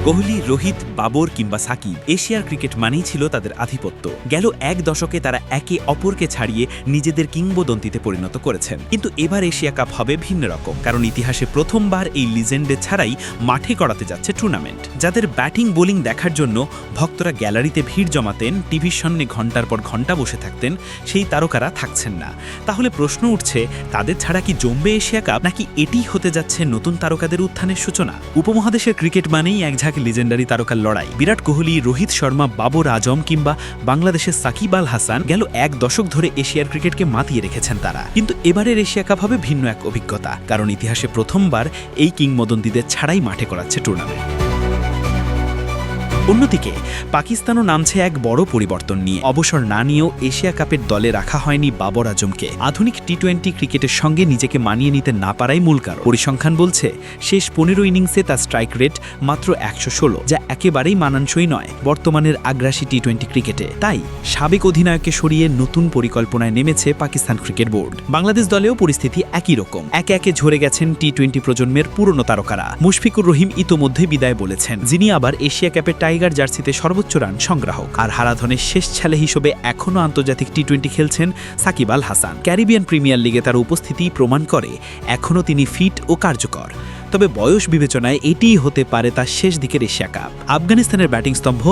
কোহলি, রোহিত, বাবর কিংবা সাকিব এশিয়ার ক্রিকেট মানেই ছিল তাদের আধিপত্য। গেল এক দশকে তারা একে অপরকে ছাড়িয়ে নিজেদের কিংবদন্তিতে পরিণত করেছেন। কিন্তু এবার এশিয়া কাপ হবে ভিন্ন রকম, কারণ ইতিহাসে প্রথমবার এই লিজেন্ডের ছাড়াই মাঠে করাতে যাচ্ছে টুর্নামেন্ট। যাদের ব্যাটিং বোলিং দেখার জন্য ভক্তরা গ্যালারিতে ভিড় জমাতেন, টিভির সামনে ঘন্টার পর ঘন্টা বসে থাকতেন, সেই তারকারা থাকছেন না। তাহলে প্রশ্ন উঠছে, তাদের ছাড়া কি জমবে এশিয়া কাপ, নাকি এটি হতে যাচ্ছে নতুন তারকাদের উত্থানের সূচনা? উপমহাদেশের ক্রিকেট মানেই এক ঝাঁক লিজেন্ডারি তারকার লড়াই। বিরাট কোহলি, রোহিত শর্মা, বাবর আজম কিংবা বাংলাদেশের সাকিব আল হাসান গেল এক দশক ধরে এশিয়ার ক্রিকেটকে মাতিয়ে রেখেছেন তারা। কিন্তু এবারের এশিয়া কাপ হবে ভিন্ন এক অভিজ্ঞতা, কারণ ইতিহাসে প্রথমবার এই কিংবদন্তিদের ছাড়াই মাঠে করাচ্ছে টুর্নামেন্ট। অন্যদিকে পাকিস্তানও নামছে এক বড় পরিবর্তন নিয়ে। অবসর না নিয়েও এশিয়া কাপের দলে রাখা হয়নি বাবর আজমকে। আধুনিক টি-20 ক্রিকেটের সঙ্গে নিজেকে মানিয়ে নিতে না পারাই মূল কারণ। পরিসংখ্যান বলছে, শেষ 15 ইনিংসে তার স্ট্রাইক রেট মাত্র 116, যা একেবারেই মানানসই নয় বর্তমানের আগ্রাসী টি-20 ক্রিকেটে। তাই সাবেক অধিনায়ককে সরিয়ে নতুন পরিকল্পনায় নেমেছে পাকিস্তান ক্রিকেট বোর্ড। বাংলাদেশ দলেও পরিস্থিতি একই রকম। একে একে ঝরে গেছেন টি-20 প্রজন্মের পুরনো তারকারা। মুশফিকুর রহিম ইতোমধ্যে বিদায় বলেছেন, যিনি আবার এশিয়া কাপের টাইগার জার্সিতে সর্বোচ্চ রান সংগ্রাহক। আর হারাধনের শেষ ছেলে হিসেবে এখনও আন্তর্জাতিক টি-20 খেলছেন সাকিব আল হাসান। ক্যারিবিয়ান প্রিমিয়ার লিগে তার উপস্থিতি প্রমাণ করে এখনও তিনি ফিট ও কার্যকর। তবে বয়স বিবেচনায় এটিই হতে পারে তার শেষ দিকের এশিয়া কাপ। আফগানিস্তানের ব্যাটিং স্তম্ভ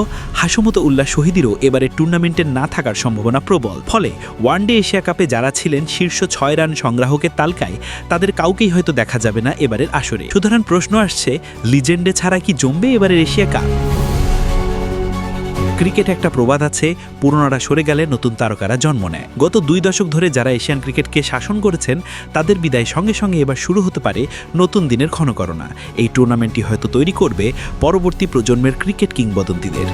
হাসমত উল্লাহ শহীদেরও এবারে টুর্নামেন্টে না থাকার সম্ভাবনা প্রবল। ফলে ওয়ানডে এশিয়া কাপে যারা ছিলেন শীর্ষ 6 রান সংগ্রাহকের তালিকায়, তাদের কাউকেই হয়তো দেখা যাবে না এবারের আসরে। সুতরাং প্রশ্ন আসছে, লিজেন্ডে ছাড়া কি জমবে এবারের এশিয়া কাপ? ক্রিকেট একটা প্রবাদ আছে, পুরনোরা সরে গেলে নতুন তারকারা জন্ম নেয়। গত 2 দশক ধরে যারা এশিয়ান ক্রিকেটকে শাসন করেছেন, তাদের বিদায় সঙ্গে সঙ্গে এবার শুরু হতে পারে নতুন দিনের ক্ষণগণনা। এই টুর্নামেন্টটি হয়তো তৈরি করবে পরবর্তী প্রজন্মের ক্রিকেট কিংবদন্তিদের।